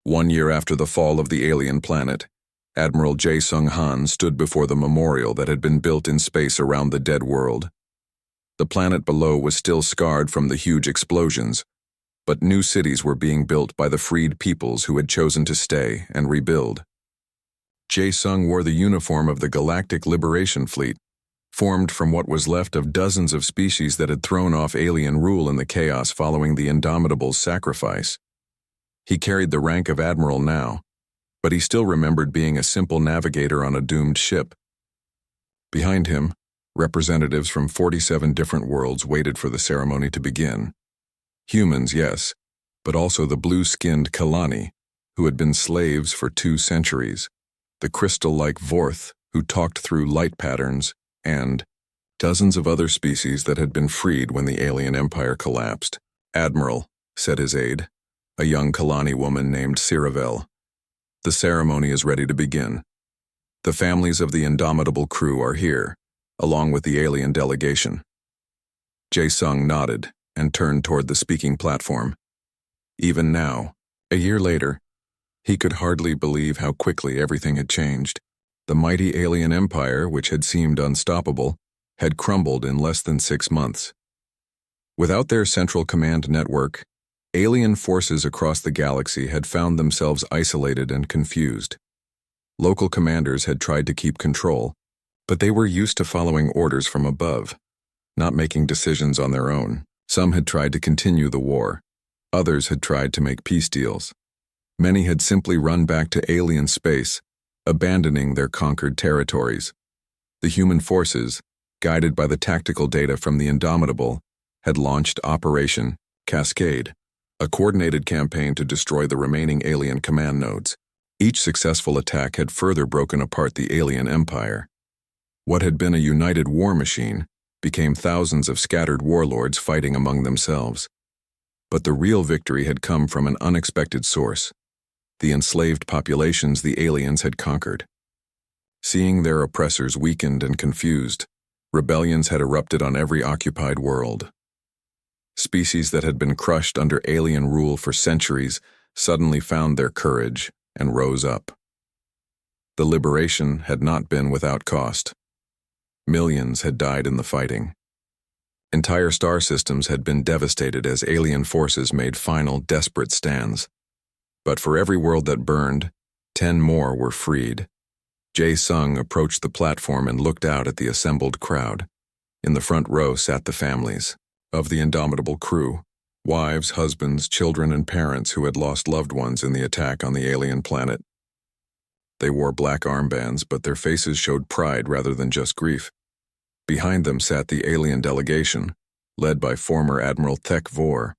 1 year after the fall of the alien planet, Admiral Jae-Sung Han stood before the memorial that had been built in space around the dead world. The planet below was still scarred from the huge explosions, but new cities were being built by the freed peoples who had chosen to stay and rebuild. Jae-Sung wore the uniform of the Galactic Liberation Fleet, formed from what was left of dozens of species that had thrown off alien rule in the chaos following the Indomitable's sacrifice. He carried the rank of admiral now, but he still remembered being a simple navigator on a doomed ship. Behind him, representatives from 47 different worlds waited for the ceremony to begin. Humans, yes, but also the blue-skinned Kalani, who had been slaves for 2 centuries, the crystal-like Vorth, who talked through light patterns, and dozens of other species that had been freed when the alien empire collapsed. "Admiral," said his aide, a young Kalani woman named Siravel. "The ceremony is ready to begin. The families of the Indomitable crew are here, along with the alien delegation." Jae-Sung nodded and turned toward the speaking platform. Even now, a year later, he could hardly believe how quickly everything had changed. The mighty alien empire, which had seemed unstoppable, had crumbled in less than 6 months. Without their central command network, alien forces across the galaxy had found themselves isolated and confused. Local commanders had tried to keep control, but they were used to following orders from above, not making decisions on their own. Some had tried to continue the war. Others had tried to make peace deals. Many had simply run back to alien space, abandoning their conquered territories. The human forces, guided by the tactical data from the Indomitable, had launched Operation Cascade, a coordinated campaign to destroy the remaining alien command nodes. Each successful attack had further broken apart the alien empire. What had been a united war machine became thousands of scattered warlords fighting among themselves. But the real victory had come from an unexpected source: the enslaved populations the aliens had conquered. Seeing their oppressors weakened and confused, rebellions had erupted on every occupied world. Species that had been crushed under alien rule for centuries suddenly found their courage and rose up. The liberation had not been without cost. Millions had died in the fighting. Entire star systems had been devastated as alien forces made final, desperate stands. But for every world that burned, 10 more were freed. Jae-Sung approached the platform and looked out at the assembled crowd. In the front row sat the families of the Indomitable crew, wives, husbands, children, and parents who had lost loved ones in the attack on the alien planet. They wore black armbands, but their faces showed pride rather than just grief. Behind them sat the alien delegation, led by former Admiral Thek Vor.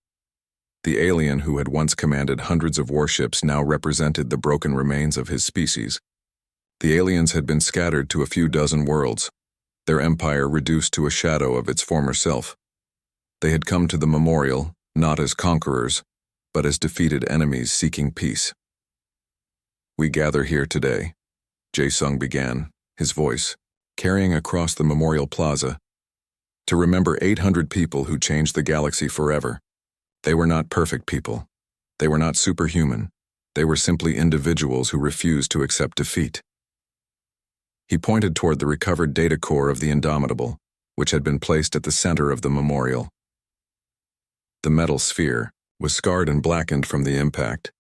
The alien who had once commanded hundreds of warships now represented the broken remains of his species. The aliens had been scattered to a few dozen worlds, their empire reduced to a shadow of its former self. They had come to the memorial, not as conquerors, but as defeated enemies seeking peace. "We gather here today," Jae-Sung began, his voice carrying across the memorial plaza, "to remember 800 people who changed the galaxy forever. They were not perfect people. They were not superhuman. They were simply individuals who refused to accept defeat." He pointed toward the recovered data core of the Indomitable, which had been placed at the center of the memorial. The metal sphere was scarred and blackened from the impact,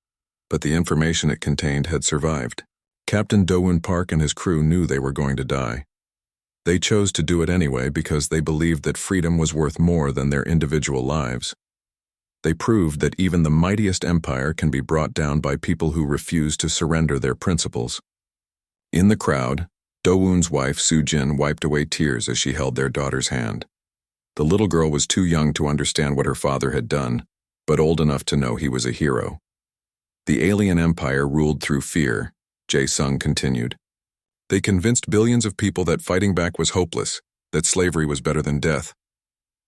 but the information it contained had survived. Captain Do-Woon Park and his crew knew they were going to die. They chose to do it anyway because they believed that freedom was worth more than their individual lives. They proved that even the mightiest empire can be brought down by people who refuse to surrender their principles. In the crowd, Do-Woon's wife Soo-Jin wiped away tears as she held their daughter's hand. The little girl was too young to understand what her father had done, but old enough to know he was a hero. "The alien empire ruled through fear," Jae-Sung continued. "They convinced billions of people that fighting back was hopeless, that slavery was better than death.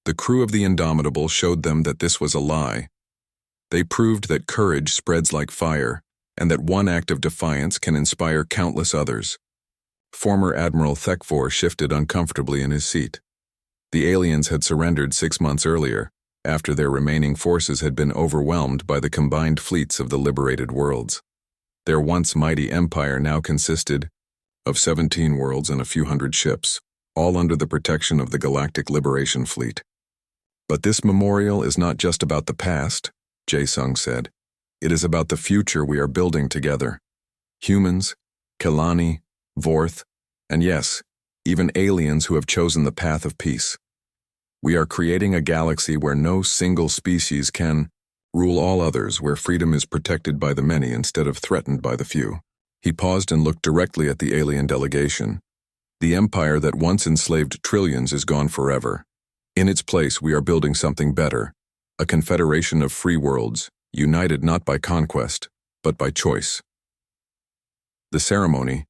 The crew of the Indomitable showed them that this was a lie. They proved that courage spreads like fire, and that one act of defiance can inspire countless others." Former Admiral Thek Vor shifted uncomfortably in his seat. The aliens had surrendered 6 months earlier, after their remaining forces had been overwhelmed by the combined fleets of the liberated worlds. Their once mighty empire now consisted of 17 worlds and a few hundred ships, all under the protection of the Galactic Liberation Fleet. But this memorial is not just about the past, Jae-sung said. It is about the future we are building together. Humans, Kelani, Vorth, and yes, even aliens who have chosen the path of peace. We are creating a galaxy where no single species can rule all others, where freedom is protected by the many instead of threatened by the few. He paused and looked directly at the alien delegation. The empire that once enslaved trillions is gone forever. In its place, we are building something better, a confederation of free worlds, united not by conquest, but by choice. The ceremony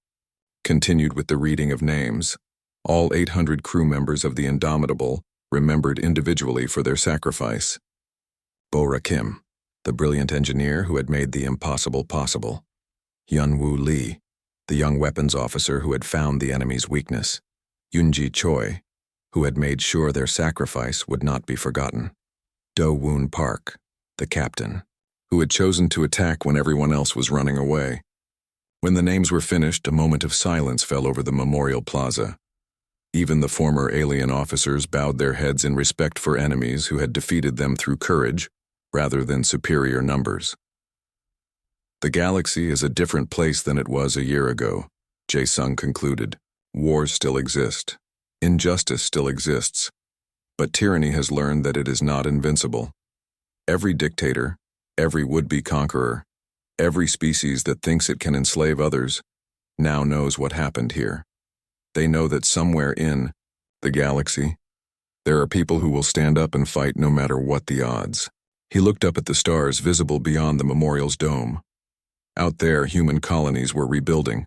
continued with the reading of names. All 800 crew members of the Indomitable remembered individually for their sacrifice. Bora Kim, the brilliant engineer who had made the impossible possible. Hyun-woo Lee, the young weapons officer who had found the enemy's weakness. Yoon-ji Choi, who had made sure their sacrifice would not be forgotten. Do-woon Park, the captain, who had chosen to attack when everyone else was running away. When the names were finished, a moment of silence fell over the memorial plaza. Even the former alien officers bowed their heads in respect for enemies who had defeated them through courage, rather than superior numbers. The galaxy is a different place than it was a year ago, Jae-sung concluded. Wars still exist. Injustice still exists. But tyranny has learned that it is not invincible. Every dictator, every would-be conqueror, every species that thinks it can enslave others, now knows what happened here. They know that somewhere in the galaxy, there are people who will stand up and fight no matter what the odds. He looked up at the stars visible beyond the memorial's dome. Out there, human colonies were rebuilding.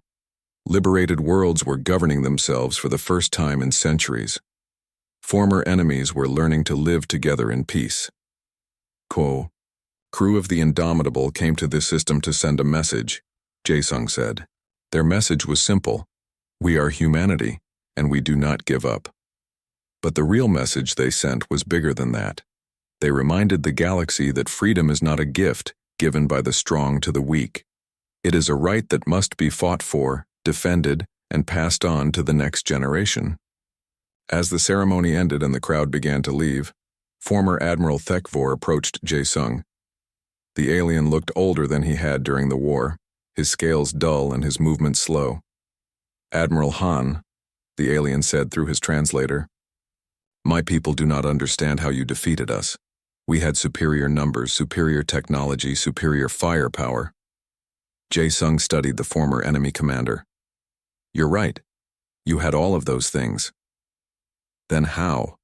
Liberated worlds were governing themselves for the first time in centuries. Former enemies were learning to live together in peace. Crew of the Indomitable came to this system to send a message, Jae-sung said. Their message was simple. We are humanity, and we do not give up. But the real message they sent was bigger than that. They reminded the galaxy that freedom is not a gift given by the strong to the weak. It is a right that must be fought for, defended, and passed on to the next generation. As the ceremony ended and the crowd began to leave, former Admiral Thekvor approached Jae-sung. The alien looked older than he had during the war, his scales dull and his movements slow. Admiral Han, the alien said through his translator, "My people do not understand how you defeated us. We had superior numbers, superior technology, superior firepower." Jae-sung studied the former enemy commander. "You're right. You had all of those things. Then how?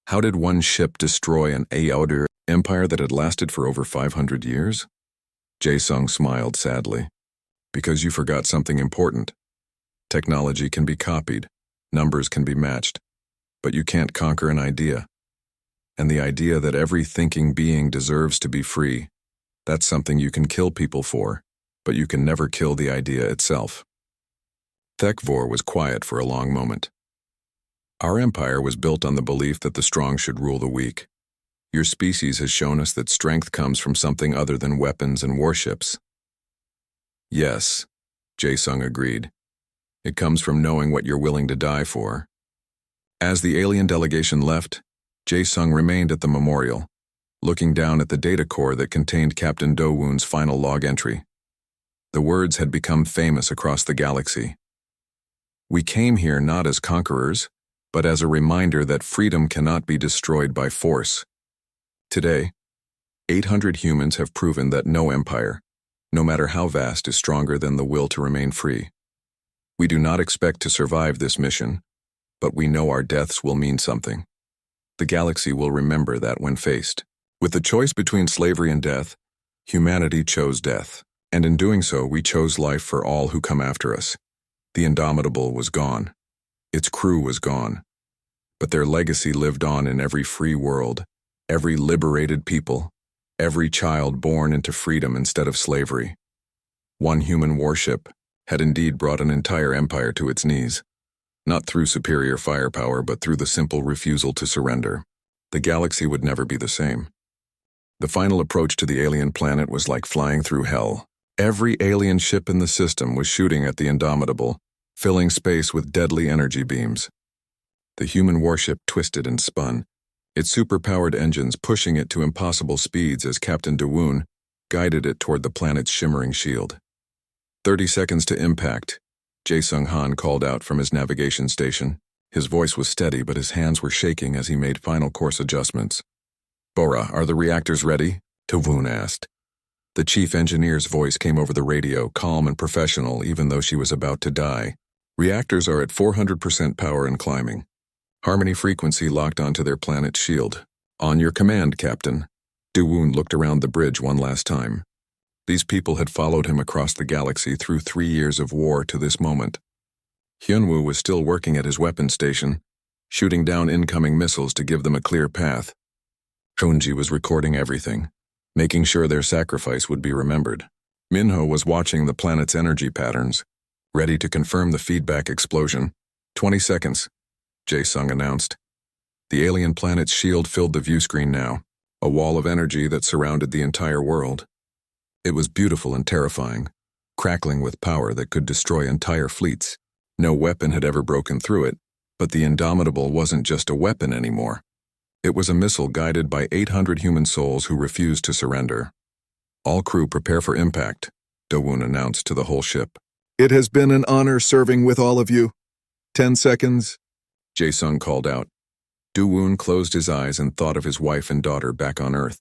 How did one ship destroy an outer empire that had lasted for over 500 years? Jae-sung smiled sadly. "Because you forgot something important. Technology can be copied, numbers can be matched, but you can't conquer an idea. And the idea that every thinking being deserves to be free, that's something you can kill people for, but you can never kill the idea itself." Thekvor was quiet for a long moment. "Our empire was built on the belief that the strong should rule the weak. Your species has shown us that strength comes from something other than weapons and warships." "Yes," Jae-sung agreed. "It comes from knowing what you're willing to die for." As the alien delegation left, Jae-sung remained at the memorial, looking down at the data core that contained Captain Do-woon's final log entry. The words had become famous across the galaxy. "We came here not as conquerors, but as a reminder that freedom cannot be destroyed by force." Today, 800 humans have proven that no empire, no matter how vast, is stronger than the will to remain free. We do not expect to survive this mission, but we know our deaths will mean something. The galaxy will remember that when faced with the choice between slavery and death, humanity chose death, and in doing so we chose life for all who come after us. The Indomitable was gone. Its crew was gone. But their legacy lived on in every free world, every liberated people, every child born into freedom instead of slavery. One human warship had indeed brought an entire empire to its knees, not through superior firepower, but through the simple refusal to surrender. The galaxy would never be the same. The final approach to the alien planet was like flying through hell. Every alien ship in the system was shooting at the Indomitable, filling space with deadly energy beams. The human warship twisted and spun, its superpowered engines pushing it to impossible speeds as Captain Dawoon guided it toward the planet's shimmering shield. 30 seconds to impact, Jae-Sung Han called out from his navigation station. His voice was steady, but his hands were shaking as he made final course adjustments. "Bora, are the reactors ready?" Dawoon asked. The chief engineer's voice came over the radio, calm and professional even though she was about to die. "Reactors are at 400% power and climbing. Harmony frequency locked onto their planet's shield. On your command, Captain." Dawoon looked around the bridge one last time. These people had followed him across the galaxy through 3 years of war to this moment. Hyunwoo was still working at his weapons station, shooting down incoming missiles to give them a clear path. Chunji was recording everything, making sure their sacrifice would be remembered. Minho was watching the planet's energy patterns, ready to confirm the feedback explosion. 20 seconds, Jae-Sung announced. The alien planet's shield filled the view screen now, a wall of energy that surrounded the entire world. It was beautiful and terrifying, crackling with power that could destroy entire fleets. No weapon had ever broken through it, but the Indomitable wasn't just a weapon anymore. It was a missile guided by 800 human souls who refused to surrender. "All crew prepare for impact," Dawoon announced to the whole ship. "It has been an honor serving with all of you. 10 seconds, Jae-Sung called out. Dawoon closed his eyes and thought of his wife and daughter back on Earth.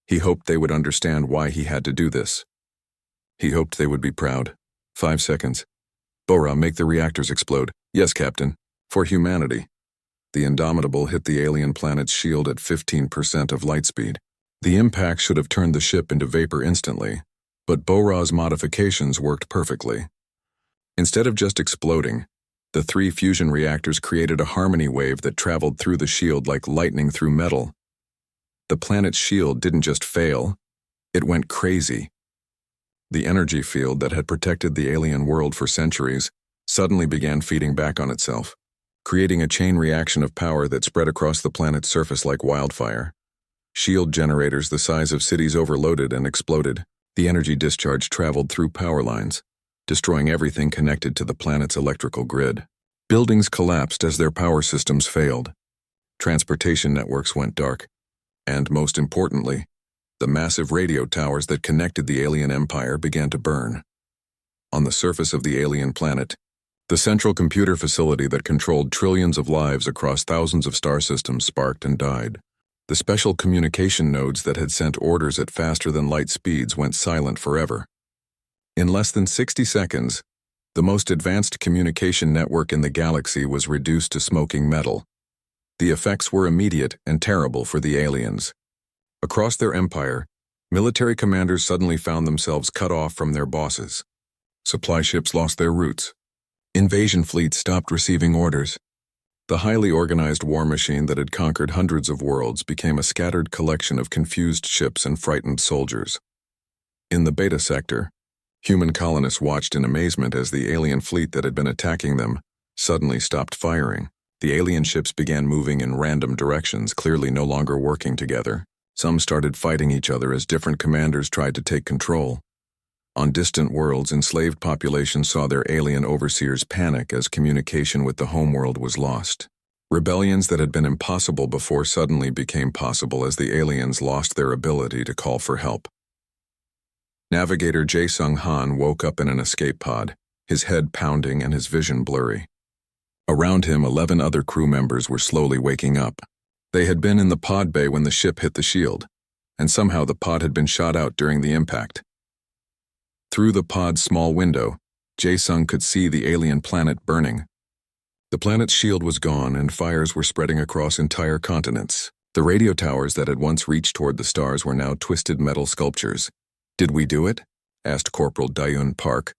He hoped they would understand why he had to do this. He hoped they would be proud. 5 seconds. "Bora, make the reactors explode." "Yes, Captain. For humanity." The Indomitable hit the alien planet's shield at 15% of light speed. The impact should have turned the ship into vapor instantly, but Bora's modifications worked perfectly. Instead of just exploding, the 3 fusion reactors created a harmony wave that traveled through the shield like lightning through metal. The planet's shield didn't just fail, it went crazy. The energy field that had protected the alien world for centuries suddenly began feeding back on itself, creating a chain reaction of power that spread across the planet's surface like wildfire. Shield generators the size of cities overloaded and exploded. The energy discharge traveled through power lines, destroying everything connected to the planet's electrical grid. Buildings collapsed as their power systems failed. Transportation networks went dark. And most importantly, the massive radio towers that connected the alien empire began to burn. On the surface of the alien planet, the central computer facility that controlled trillions of lives across thousands of star systems sparked and died. The special communication nodes that had sent orders at faster than light speeds went silent forever. In less than 60 seconds, the most advanced communication network in the galaxy was reduced to smoking metal. The effects were immediate and terrible for the aliens. Across their empire, military commanders suddenly found themselves cut off from their bosses. Supply ships lost their routes. Invasion fleets stopped receiving orders. The highly organized war machine that had conquered hundreds of worlds became a scattered collection of confused ships and frightened soldiers. In the beta sector, human colonists watched in amazement as the alien fleet that had been attacking them suddenly stopped firing. The alien ships began moving in random directions, clearly no longer working together. Some started fighting each other as different commanders tried to take control. On distant worlds, enslaved populations saw their alien overseers panic as communication with the homeworld was lost. Rebellions that had been impossible before suddenly became possible as the aliens lost their ability to call for help. Navigator Jae-Sung Han woke up in an escape pod, his head pounding and his vision blurry. Around him, 11 other crew members were slowly waking up. They had been in the pod bay when the ship hit the shield, and somehow the pod had been shot out during the impact. Through the pod's small window, Jae-Sung could see the alien planet burning. The planet's shield was gone and fires were spreading across entire continents. The radio towers that had once reached toward the stars were now twisted metal sculptures. "Did we do it?" asked Corporal Dayun Park,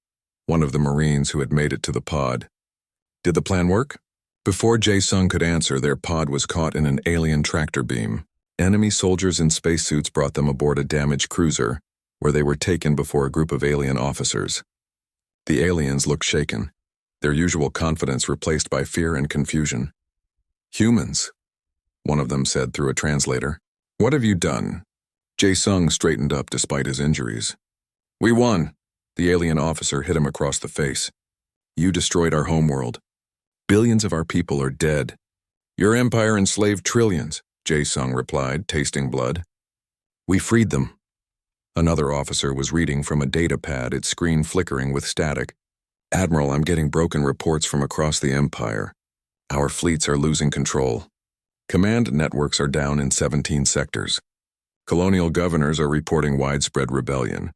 one of the Marines who had made it to the pod. "Did the plan work?" Before Jae-Sung could answer, their pod was caught in an alien tractor beam. Enemy soldiers in spacesuits brought them aboard a damaged cruiser, where they were taken before a group of alien officers. The aliens looked shaken, their usual confidence replaced by fear and confusion. "Humans," one of them said through a translator. "What have you done?" Jae-Sung straightened up despite his injuries. "We won," The alien officer hit him across the face. You destroyed our homeworld. Billions of our people are dead. Your empire enslaved trillions, Jae-sung replied, tasting blood. We freed them. Another officer was reading from a data pad, its screen flickering with static. Admiral, I'm getting broken reports from across the empire. Our fleets are losing control. Command networks are down in 17 sectors. Colonial governors are reporting widespread rebellion.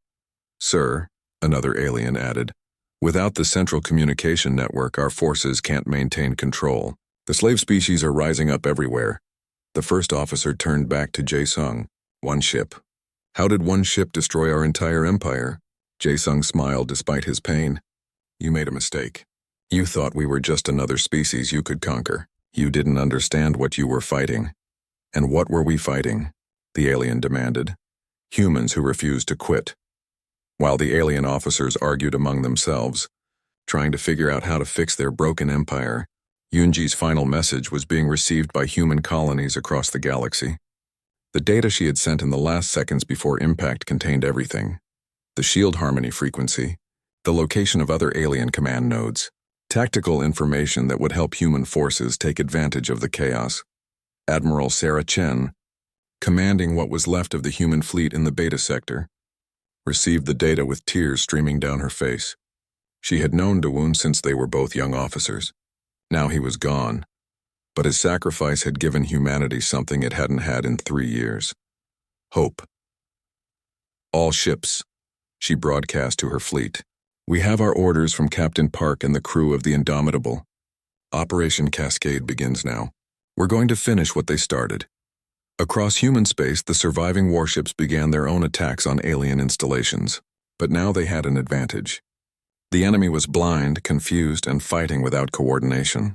Sir, another alien added, without the central communication network, our forces can't maintain control. The slave species are rising up everywhere. The first officer turned back to Jae-sung. One ship. How did one ship destroy our entire empire? Jae-sung smiled despite his pain. You made a mistake. You thought we were just another species you could conquer. You didn't understand what you were fighting. And what were we fighting? The alien demanded. Humans who refused to quit. While the alien officers argued among themselves, trying to figure out how to fix their broken empire, Yoonji's final message was being received by human colonies across the galaxy. The data she had sent in the last seconds before impact contained everything. The shield harmony frequency, the location of other alien command nodes, tactical information that would help human forces take advantage of the chaos. Admiral Sarah Chen, commanding what was left of the human fleet in the Beta sector, received the data with tears streaming down her face. She had known Dawoon since they were both young officers. Now he was gone, but his sacrifice had given humanity something it hadn't had in 3 years. Hope. All ships, she broadcast to her fleet. We have our orders from Captain Park and the crew of the Indomitable. Operation Cascade begins now. We're going to finish what they started. Across human space, the surviving warships began their own attacks on alien installations, but now they had an advantage. The enemy was blind, confused, and fighting without coordination.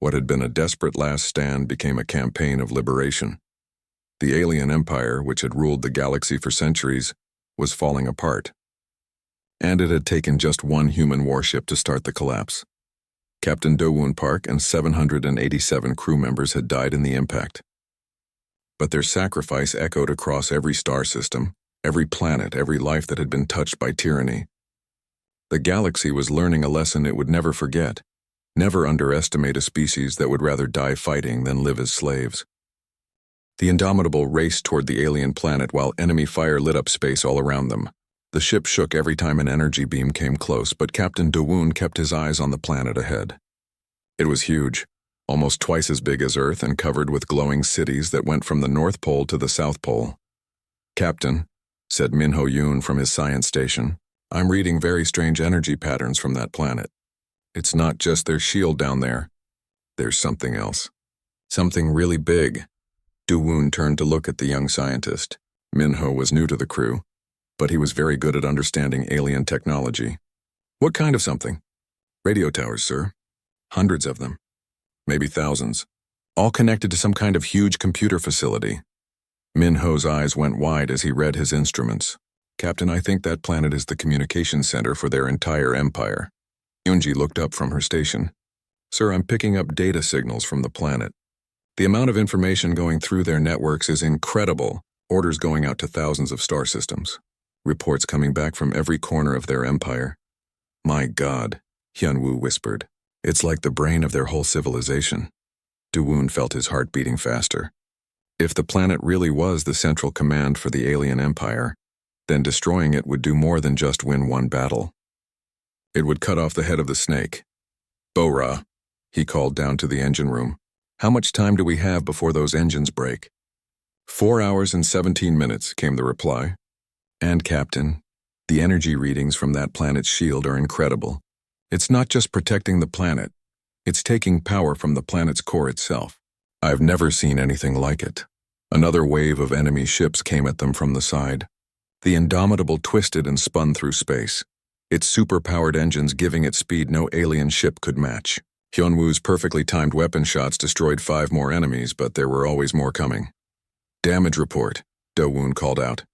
What had been a desperate last stand became a campaign of liberation. The alien empire, which had ruled the galaxy for centuries, was falling apart. And it had taken just one human warship to start the collapse. Captain Do-woon Park and 787 crew members had died in the impact. But their sacrifice echoed across every star system, every planet, every life that had been touched by tyranny. The galaxy was learning a lesson it would never forget. Never underestimate a species that would rather die fighting than live as slaves. The Indomitable raced toward the alien planet while enemy fire lit up space all around them. The ship shook every time an energy beam came close, but Captain Do-woon kept his eyes on the planet ahead. It was huge, almost twice as big as Earth and covered with glowing cities that went from the North Pole to the South Pole. Captain, said Min Ho-yoon from his science station, I'm reading very strange energy patterns from that planet. It's not just their shield down there. There's something else. Something really big. Do-woon turned to look at the young scientist. Min-ho was new to the crew, but he was very good at understanding alien technology. What kind of something? Radio towers, sir. Hundreds of them. Maybe thousands. All connected to some kind of huge computer facility. Min-ho's eyes went wide as he read his instruments. Captain, I think that planet is the communication center for their entire empire. Yoonji looked up from her station. Sir, I'm picking up data signals from the planet. The amount of information going through their networks is incredible. Orders going out to thousands of star systems. Reports coming back from every corner of their empire. My God, Hyun-woo whispered. It's like the brain of their whole civilization. Do-woon felt his heart beating faster. If the planet really was the central command for the alien empire, then destroying it would do more than just win one battle. It would cut off the head of the snake. Bo-ra, he called down to the engine room. How much time do we have before those engines break? 4 hours and 17 minutes, came the reply. And Captain, the energy readings from that planet's shield are incredible. It's not just protecting the planet, it's taking power from the planet's core itself. I've never seen anything like it. Another wave of enemy ships came at them from the side. The Indomitable twisted and spun through space, its super-powered engines giving it speed no alien ship could match. Hyun-woo's perfectly timed weapon shots destroyed 5 more enemies, but there were always more coming. Damage report, Do-woon called out.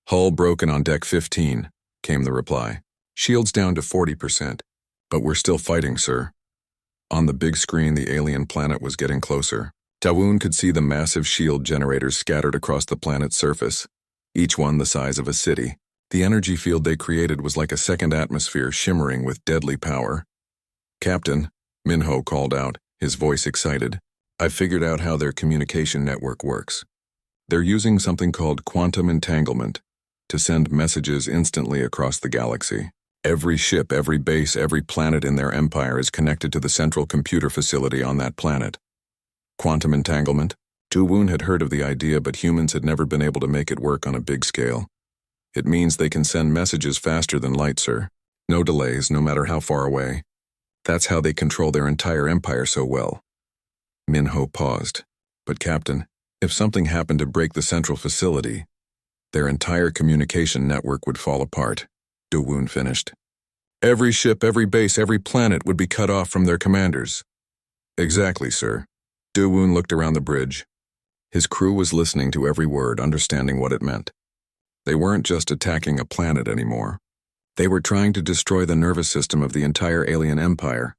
Hull broken on deck 15, came the reply. Shields down to 40%, but we're still fighting, sir. On the big screen, the alien planet was getting closer. Do-woon could see the massive shield generators scattered across the planet's surface, each one the size of a city. The energy field they created was like a second atmosphere shimmering with deadly power. "Captain," Minho called out, his voice excited, "I've figured out how their communication network works. They're using something called quantum entanglement to send messages instantly across the galaxy. Every ship, every base, every planet in their empire is connected to the central computer facility on that planet." Quantum entanglement? Dawoon had heard of the idea, but humans had never been able to make it work on a big scale. "It means they can send messages faster than light, sir. No delays, no matter how far away. That's how they control their entire empire so well." Minho paused. "But Captain, if something happened to break the central facility, their entire communication network would fall apart," Dawoon finished. "Every ship, every base, every planet would be cut off from their commanders." "Exactly, sir." Dawoon looked around the bridge. His crew was listening to every word, understanding what it meant. They weren't just attacking a planet anymore. They were trying to destroy the nervous system of the entire alien empire.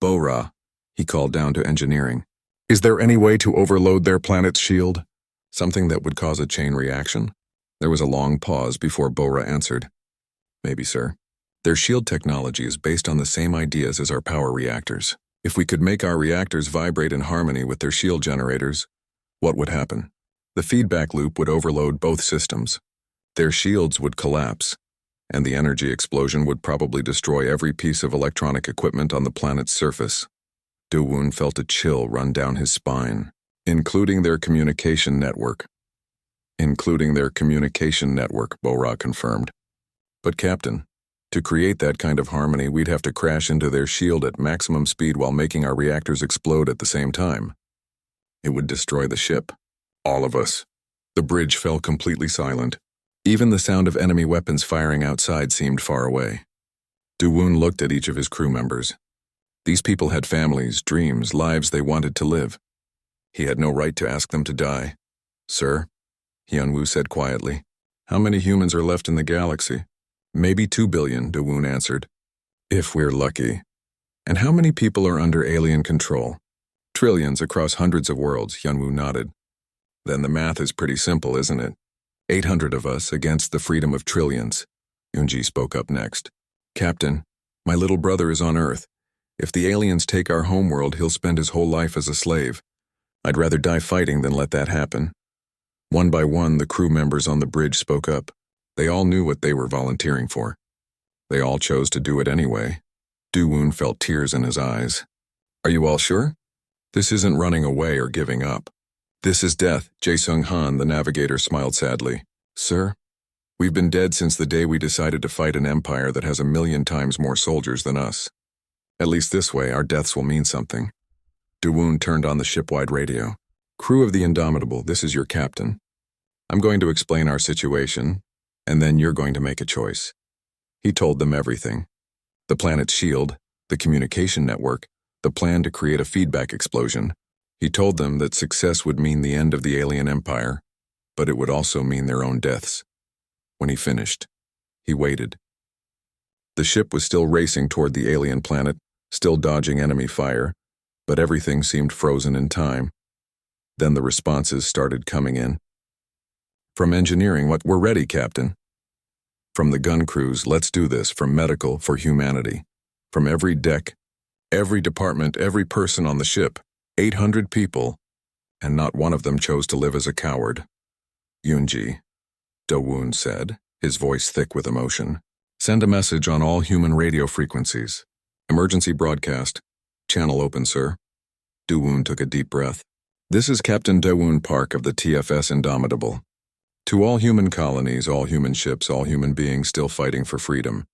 "Bora," he called down to engineering. "Is there any way to overload their planet's shield? Something that would cause a chain reaction?" There was a long pause before Bora answered. "Maybe, sir. Their shield technology is based on the same ideas as our power reactors. If we could make our reactors vibrate in harmony with their shield generators, what would happen? The feedback loop would overload both systems. Their shields would collapse, and the energy explosion would probably destroy every piece of electronic equipment on the planet's surface." Dawoon felt a chill run down his spine. "Including their communication network." "Including their communication network," Bora confirmed. "But Captain, to create that kind of harmony, we'd have to crash into their shield at maximum speed while making our reactors explode at the same time. It would destroy the ship. All of us." The bridge fell completely silent. Even the sound of enemy weapons firing outside seemed far away. Dawoon looked at each of his crew members. These people had families, dreams, lives they wanted to live. He had no right to ask them to die. "Sir," Hyunwoo said quietly, "how many humans are left in the galaxy?" "Maybe 2 billion, Dawoon answered. "If we're lucky." "And how many people are under alien control?" "Trillions across hundreds of worlds," Hyunwoo nodded. "Then the math is pretty simple, isn't it? 800 of us against the freedom of trillions." Yoonji spoke up next. "Captain, my little brother is on Earth. If the aliens take our homeworld, he'll spend his whole life as a slave. I'd rather die fighting than let that happen." One by one, the crew members on the bridge spoke up. They all knew what they were volunteering for. They all chose to do it anyway. Dawoon felt tears in his eyes. "Are you all sure? This isn't running away or giving up. This is death." Jae-Sung-han, the navigator, smiled sadly. "Sir, we've been dead since the day we decided to fight an empire that has 1,000,000 times more soldiers than us. At least this way, our deaths will mean something." Dawoon turned on the shipwide radio. "Crew of the Indomitable, this is your captain. I'm going to explain our situation, and then you're going to make a choice." He told them everything. The planet's shield, the communication network, the plan to create a feedback explosion. He told them that success would mean the end of the alien empire, but it would also mean their own deaths. When he finished, he waited. The ship was still racing toward the alien planet, still dodging enemy fire, but everything seemed frozen in time. Then the responses started coming in. From engineering, "We're ready, Captain." From the gun crews, "Let's do this." From medical, "For humanity." From every deck, every department, every person on the ship, 800 people, and not one of them chose to live as a coward. "Yoonji," Dawoon said, his voice thick with emotion, "send a message on all human radio frequencies. Emergency broadcast. Channel open, sir." Dawoon took a deep breath. "This is Captain Dawoon Park of the TFS Indomitable. To all human colonies, all human ships, all human beings still fighting for freedom,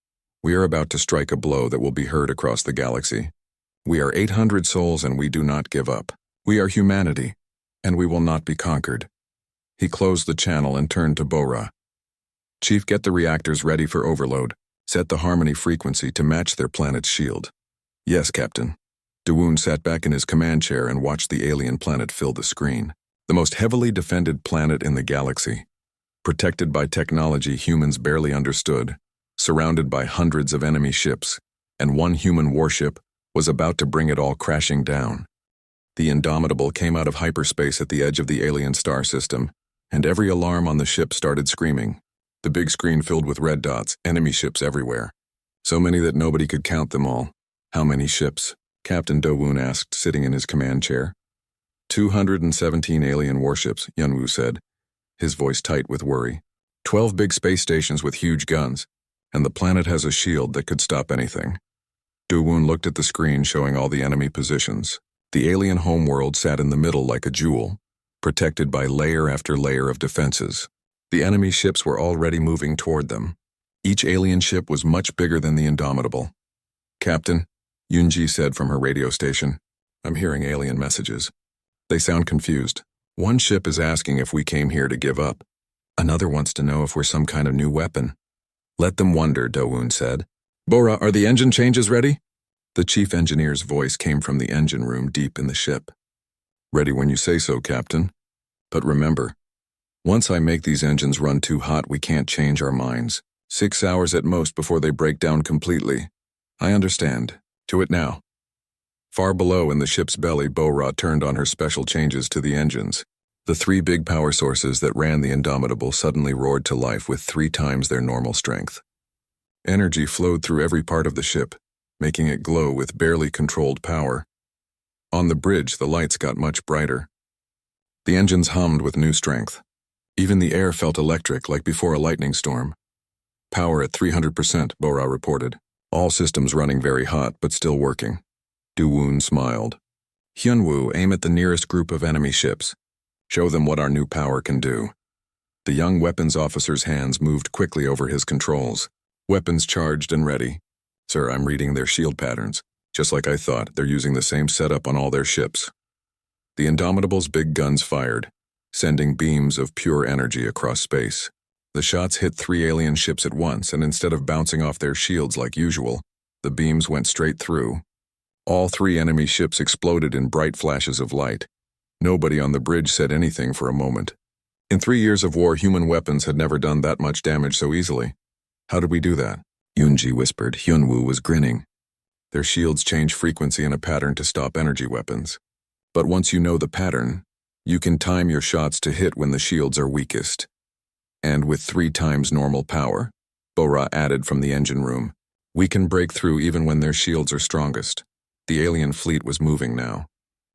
we are about to strike a blow that will be heard across the galaxy. We are 800 souls and we do not give up. We are humanity, and we will not be conquered." He closed the channel and turned to Bora. "Chief, get the reactors ready for overload. Set the harmony frequency to match their planet's shield." "Yes, Captain." Dawoon sat back in his command chair and watched the alien planet fill the screen. The most heavily defended planet in the galaxy. Protected by technology humans barely understood, surrounded by hundreds of enemy ships, and one human warship was about to bring it all crashing down. The Indomitable came out of hyperspace at the edge of the alien star system, and every alarm on the ship started screaming. The big screen filled with red dots, enemy ships everywhere. So many that nobody could count them all. How many ships? Captain Do-woon asked, sitting in his command chair. 217 alien warships, Hyun-woo said, his voice tight with worry. 12 big space stations with huge guns, and the planet has a shield that could stop anything. Do-woon looked at the screen showing all the enemy positions. The alien homeworld sat in the middle like a jewel, protected by layer after layer of defenses. The enemy ships were already moving toward them. Each alien ship was much bigger than the Indomitable. Captain, Yoonji said from her radio station, I'm hearing alien messages. They sound confused. One ship is asking if we came here to give up. Another wants to know if we're some kind of new weapon. Let them wonder, Do-woon said. Bora, are the engine changes ready? The chief engineer's voice came from the engine room deep in the ship. Ready when you say so, Captain. But remember, once I make these engines run too hot, we can't change our minds. 6 hours at most before they break down completely. I understand. To it now. Far below in the ship's belly, Bora turned on her special changes to the engines. The 3 big power sources that ran the Indomitable suddenly roared to life with 3 times their normal strength. Energy flowed through every part of the ship, making it glow with barely controlled power. On the bridge, the lights got much brighter. The engines hummed with new strength. Even the air felt electric, like before a lightning storm. Power at 300%, Bora reported. All systems running very hot, but still working. Do-woon smiled. Hyun-woo, aim at the nearest group of enemy ships. Show them what our new power can do. The young weapons officer's hands moved quickly over his controls. Weapons charged and ready. Sir, I'm reading their shield patterns. Just like I thought, they're using the same setup on all their ships. The Indomitable's big guns fired, sending beams of pure energy across space. The shots hit 3 alien ships at once, and instead of bouncing off their shields like usual, the beams went straight through. All 3 enemy ships exploded in bright flashes of light. Nobody on the bridge said anything for a moment. In 3 years of war, human weapons had never done that much damage so easily. How did we do that? Yoonji whispered. Hyun-woo was grinning. Their shields change frequency in a pattern to stop energy weapons. But once you know the pattern, you can time your shots to hit when the shields are weakest. And with 3 times normal power, Bora added from the engine room, we can break through even when their shields are strongest. The alien fleet was moving now.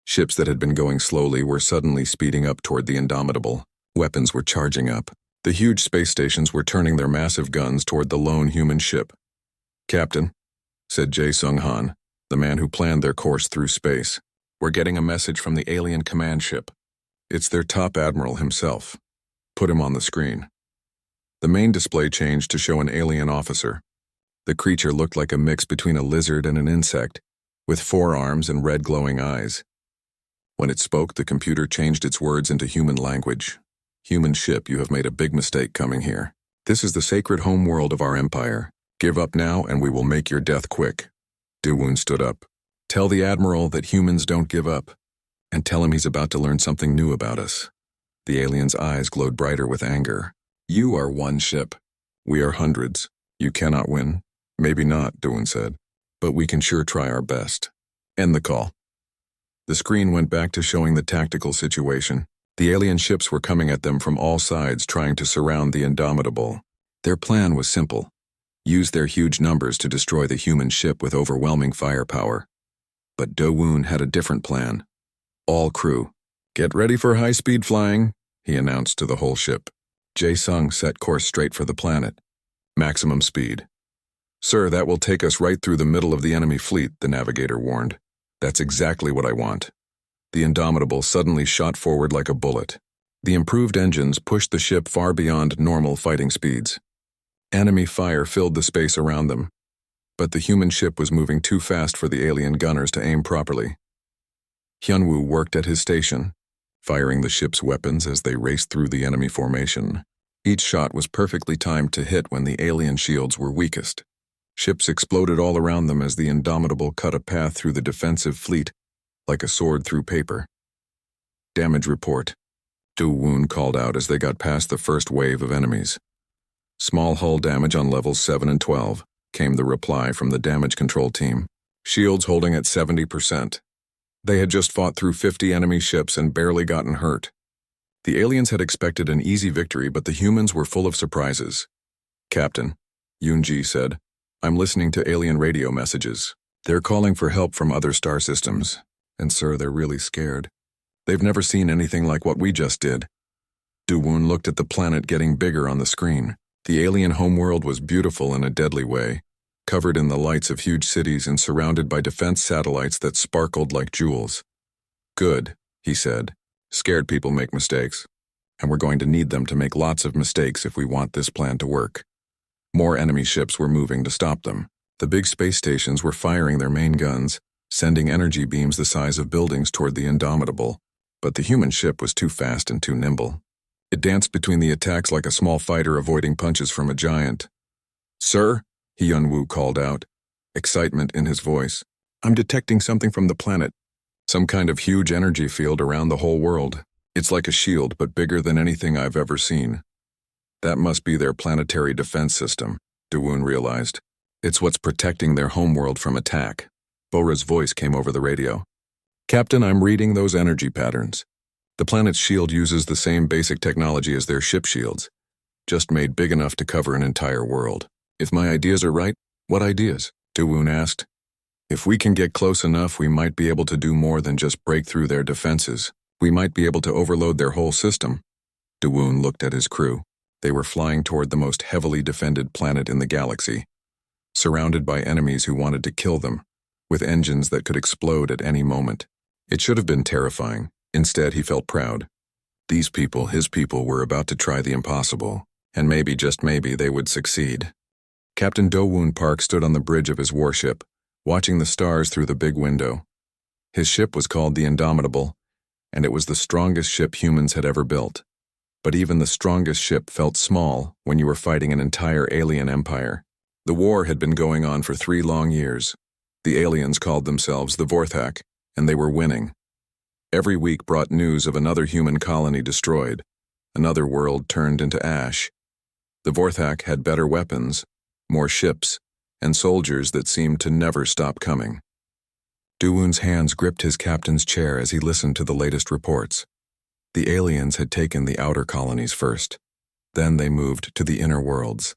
Ships that had been going slowly were suddenly speeding up toward the Indomitable. Weapons were charging up. The huge space stations were turning their massive guns toward the lone human ship. Captain, said Jae Sung-han, the man who planned their course through space, we're getting a message from the alien command ship. It's their top admiral himself. Put him on the screen. The main display changed to show an alien officer. The creature looked like a mix between a lizard and an insect, with 4 arms and red glowing eyes. When it spoke, the computer changed its words into human language. Human ship, you have made a big mistake coming here. This is the sacred home world of our empire. Give up now and we will make your death quick. Do-woon stood up. Tell the admiral that humans don't give up, and tell him he's about to learn something new about us. The alien's eyes glowed brighter with anger. You are 1 ship. We are hundreds. You cannot win. Maybe not, Do-woon said, but we can sure try our best. End the call. The screen went back to showing the tactical situation. The alien ships were coming at them from all sides, trying to surround the Indomitable. Their plan was simple. Use their huge numbers to destroy the human ship with overwhelming firepower. But Do-woon had a different plan. All crew, get ready for high-speed flying, he announced to the whole ship. Jae-sung set course straight for the planet. Maximum speed. Sir, that will take us right through the middle of the enemy fleet, the navigator warned. That's exactly what I want. The Indomitable suddenly shot forward like a bullet. The improved engines pushed the ship far beyond normal fighting speeds. Enemy fire filled the space around them, but the human ship was moving too fast for the alien gunners to aim properly. Hyun-woo worked at his station, firing the ship's weapons as they raced through the enemy formation. Each shot was perfectly timed to hit when the alien shields were weakest. Ships exploded all around them as the Indomitable cut a path through the defensive fleet, like a sword through paper. Damage report, Do-woon called out as they got past the first wave of enemies. Small hull damage on levels 7 and 12, came the reply from the damage control team. Shields holding at 70%. They had just fought through 50 enemy ships and barely gotten hurt. The aliens had expected an easy victory, but the humans were full of surprises. Captain, Yoonji said, I'm listening to alien radio messages. They're calling for help from other star systems. And sir, they're really scared. They've never seen anything like what we just did. Do-woon looked at the planet getting bigger on the screen. The alien homeworld was beautiful in a deadly way, covered in the lights of huge cities and surrounded by defense satellites that sparkled like jewels. Good, he said. Scared people make mistakes, and we're going to need them to make lots of mistakes if we want this plan to work. More enemy ships were moving to stop them. The big space stations were firing their main guns, sending energy beams the size of buildings toward the Indomitable, but the human ship was too fast and too nimble. It danced between the attacks like a small fighter avoiding punches from a giant. Sir, Hyun-woo called out, excitement in his voice. I'm detecting something from the planet. Some kind of huge energy field around the whole world. It's like a shield, but bigger than anything I've ever seen. That must be their planetary defense system, Do-woon realized. It's what's protecting their homeworld from attack. Bora's voice came over the radio. Captain, I'm reading those energy patterns. The planet's shield uses the same basic technology as their ship shields, just made big enough to cover an entire world. If my ideas are right, what ideas? Do-woon asked. If we can get close enough, we might be able to do more than just break through their defenses. We might be able to overload their whole system. Do-woon looked at his crew. They were flying toward the most heavily defended planet in the galaxy, surrounded by enemies who wanted to kill them, with engines that could explode at any moment. It should have been terrifying. Instead, he felt proud. These people, his people, were about to try the impossible, and maybe, just maybe, they would succeed. Captain Do-woon Park stood on the bridge of his warship, watching the stars through the big window. His ship was called the Indomitable, and it was the strongest ship humans had ever built. But even the strongest ship felt small when you were fighting an entire alien empire. The war had been going on for 3 long years. The aliens called themselves the Vorthak, and they were winning. Every week brought news of another human colony destroyed, another world turned into ash. The Vorthak had better weapons, more ships, and soldiers that seemed to never stop coming. Do-woon's hands gripped his captain's chair as he listened to the latest reports. The aliens had taken the outer colonies first. Then they moved to the inner worlds.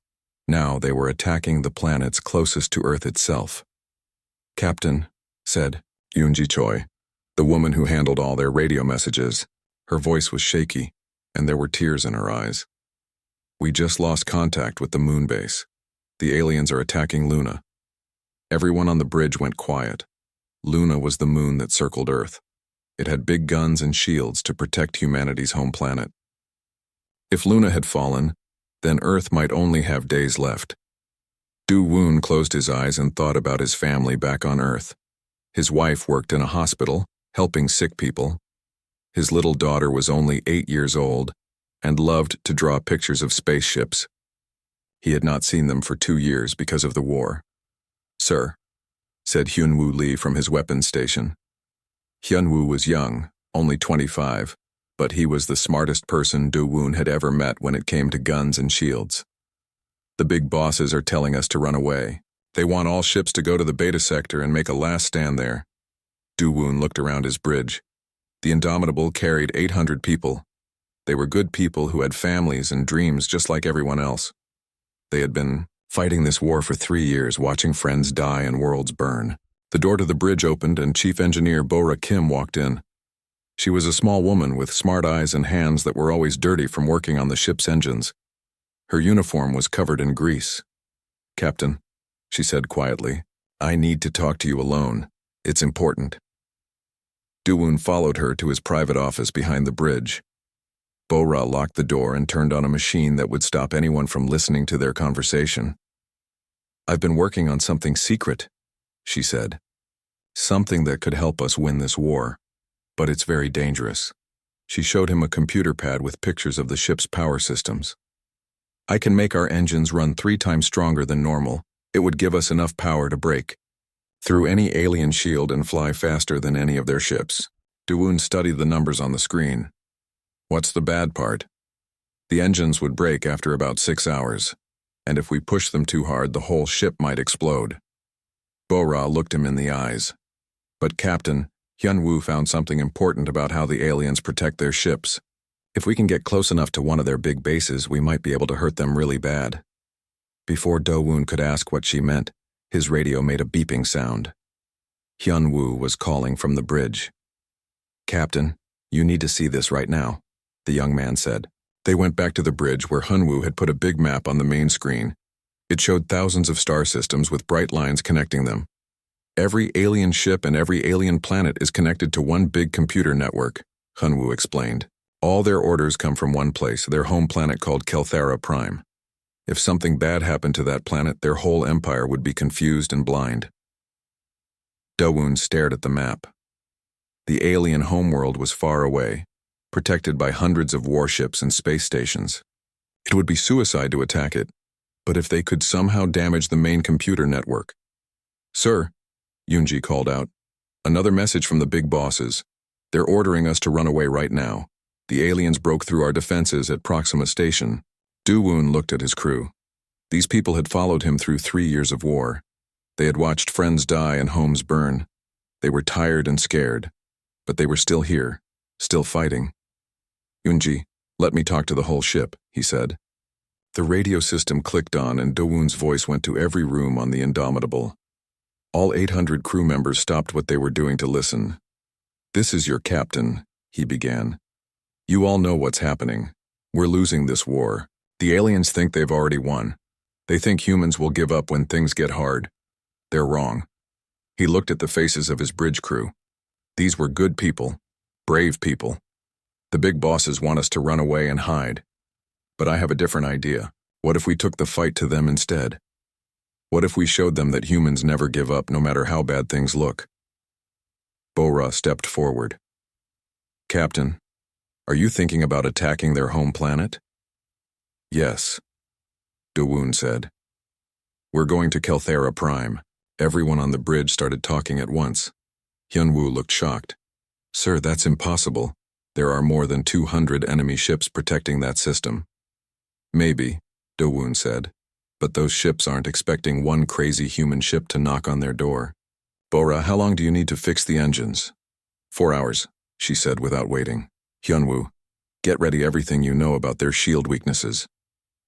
Now they were attacking the planets closest to Earth itself. Captain, said Yoonji Choi, the woman who handled all their radio messages. Her voice was shaky, and there were tears in her eyes. We just lost contact with the moon base. The aliens are attacking Luna. Everyone on the bridge went quiet. Luna was the moon that circled Earth. It had big guns and shields to protect humanity's home planet. If Luna had fallen, then Earth might only have days left. Do-woon closed his eyes and thought about his family back on Earth. His wife worked in a hospital, helping sick people. His little daughter was only 8 years old and loved to draw pictures of spaceships. He had not seen them for 2 years because of the war. Sir, said Hyun-woo Lee from his weapons station. Hyun-woo was young, only 25, but he was the smartest person Do-woon had ever met when it came to guns and shields. The big bosses are telling us to run away. They want all ships to go to the beta sector and make a last stand there. Do-woon looked around his bridge. The Indomitable carried 800 people. They were good people who had families and dreams just like everyone else. They had been fighting this war for 3 years, watching friends die and worlds burn. The door to the bridge opened and Chief Engineer Bora Kim walked in. She was a small woman with smart eyes and hands that were always dirty from working on the ship's engines. Her uniform was covered in grease. Captain, she said quietly, I need to talk to you alone. It's important. Do-woon followed her to his private office behind the bridge. Bora locked the door and turned on a machine that would stop anyone from listening to their conversation. I've been working on something secret, she said. Something that could help us win this war, but it's very dangerous. She showed him a computer pad with pictures of the ship's power systems. I can make our engines run 3 times stronger than normal. It would give us enough power to break through any alien shield and fly faster than any of their ships. Do-woon studied the numbers on the screen. What's the bad part? The engines would break after about 6 hours, and if we push them too hard, the whole ship might explode. Bora looked him in the eyes. But Captain, Hyun-woo found something important about how the aliens protect their ships. If we can get close enough to one of their big bases, we might be able to hurt them really bad. Before Do-woon could ask what she meant, his radio made a beeping sound. Hyun-woo was calling from the bridge. "Captain, you need to see this right now," the young man said. They went back to the bridge where Hyun-woo had put a big map on the main screen. It showed thousands of star systems with bright lines connecting them. "Every alien ship and every alien planet is connected to one big computer network," Hyun-woo explained. "All their orders come from one place, their home planet called HFY. If something bad happened to that planet, their whole empire would be confused and blind." Do-woon stared at the map. The alien homeworld was far away, protected by hundreds of warships and space stations. It would be suicide to attack it, but if they could somehow damage the main computer network. "Sir," Yoonji called out, "another message from the big bosses. They're ordering us to run away right now. The aliens broke through our defenses at Proxima Station." Do-woon looked at his crew. These people had followed him through 3 years of war. They had watched friends die and homes burn. They were tired and scared, but they were still here, still fighting. "Yoonji, let me talk to the whole ship," he said. The radio system clicked on and Do-woon's voice went to every room on the Indomitable. All 800 crew members stopped what they were doing to listen. "This is your captain," he began. "You all know what's happening. We're losing this war. The aliens think they've already won. They think humans will give up when things get hard. They're wrong." He looked at the faces of his bridge crew. These were good people, brave people. The big bosses want us to run away and hide. But I have a different idea. What if we took the fight to them instead? What if we showed them that humans never give up no matter how bad things look? Bora stepped forward. "Captain, are you thinking about attacking their home planet?" "Yes," Do-woon said. "We're going to HFY. Everyone on the bridge started talking at once. Hyun-woo looked shocked. "Sir, that's impossible. There are more than 200 enemy ships protecting that system." "Maybe," Do-woon said, "but those ships aren't expecting one crazy human ship to knock on their door." "Bora, how long do you need to fix the engines?" 4 hours, she said without waiting. "Hyun-woo, get ready everything you know about their shield weaknesses.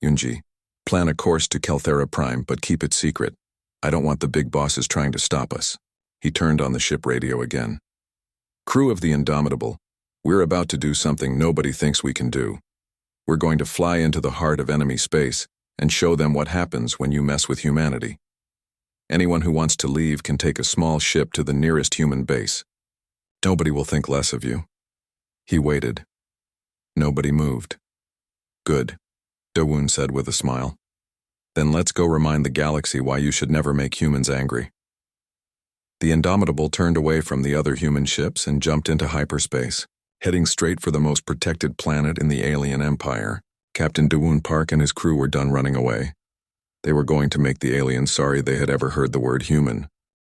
Yoonji, plan a course to HFY, but keep it secret. I don't want the big bosses trying to stop us." He turned on the ship radio again. "Crew of the Indomitable, we're about to do something nobody thinks we can do. We're going to fly into the heart of enemy space and show them what happens when you mess with humanity. Anyone who wants to leave can take a small ship to the nearest human base. Nobody will think less of you." He waited. Nobody moved. "Good," Do-woon said with a smile. "Then let's go remind the galaxy why you should never make humans angry." The Indomitable turned away from the other human ships and jumped into hyperspace, heading straight for the most protected planet in the alien empire. Captain Do-woon Park and his crew were done running away. They were going to make the aliens sorry they had ever heard the word human.